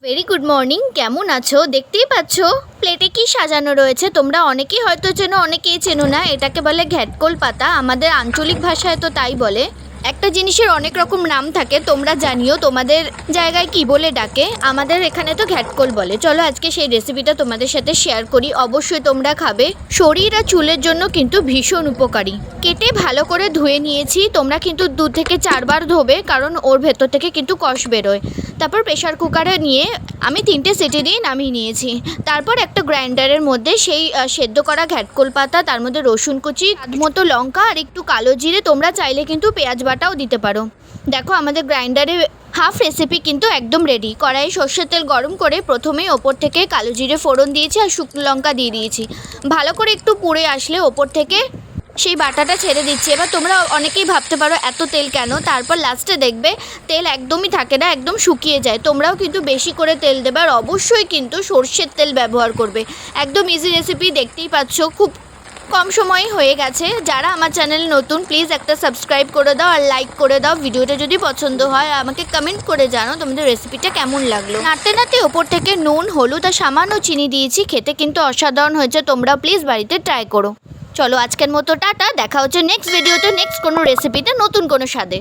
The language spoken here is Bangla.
Very good morning. কেমন আছো? দেখতেই পাচ্ছ প্লেটে কি সাজানো রয়েছে। তোমরা অনেকেই হয়তো চেনো, অনেকেই চেনো না। এটাকে বলে ঘ্যাটকোল পাতা, আমাদের আঞ্চলিক ভাষায় তো তাই বলে। একটা জিনিসের অনেক রকম নাম থাকে, তোমরা জানিও তোমাদের জায়গায় কি বলে ডাকে। আমাদের এখানে তো ঘ্যাটকোল বলে। চলো আজকে সেই রেসিপিটা তোমাদের সাথে শেয়ার করি। অবশ্যই তোমরা খাবে। শরীর আর চুলের জন্য কিন্তু ভীষণ উপকারী। কেটে ভালো করে ধুয়ে নিয়েছি। তোমরা কিন্তু 2 থেকে 4 বার ধোবে, কারণ ওর ভেতর থেকে কিন্তু কষ বেরোয়। তারপর প্রেশার কুকারে নিয়ে আমি 3টে সিটি দিয়ে নামিয়ে নিয়েছি। তারপর একটা গ্রাইন্ডারের মধ্যে সেই সেদ্ধ করা ঘ্যাটকোল পাতা, তার মধ্যে রসুন কুচি, স্বাদ মতো লঙ্কা আর একটু কালো জিরে, তোমরা চাইলে কিন্তু পেঁয়াজ বাটাও দিতে পারো। দেখো আমাদের গ্রাইন্ডারে হাফ রেসিপি কিন্তু একদম রেডি। কড়াইয়ে সর্ষের তেল গরম করে প্রথমেই ওপর থেকে কালো জিরে ফোড়ন দিয়েছি আর শুকনো লঙ্কা দিয়ে দিয়েছি। ভালো করে একটু পুড়ে আসলে ওপর থেকে সেই বাটাটা ছেড়ে দিচ্ছি। এবার তোমরা অনেকেই ভাবতে পারো এত তেল কেন। তারপর লাস্টে দেখবে তেল একদমই থাকে না, একদম শুকিয়ে যায়। তোমরাও কিন্তু বেশি করে তেল দেবে আর অবশ্যই কিন্তু সর্ষের তেল ব্যবহার করবে। একদম ইজি রেসিপি, দেখতেই পাচ্ছ খুব কম সময়ে হয়ে গেছে। যারা আমার চ্যানেল নতুন প্লিজ একটা সাবস্ক্রাইব করে দাও আর লাইক করে দাও। ভিডিওটা যদি পছন্দ হয় আমাকে কমেন্ট করে জানো তোমাদের রেসিপিটা কেমন লাগলো। নাড়তে নাড়তে ওপর থেকে নুন, হলুদ আর সামান্য চিনি দিয়েছি। খেতে কিন্তু অসাধারণ হয়েছে। তোমরা প্লিজ বাড়িতে ট্রাই করো। চলো আজকের মতো টাটা। দেখা হচ্ছে নেক্সট ভিডিওতে, নেক্সট কোনো রেসিপিতে, নতুন কোনো স্বাদে।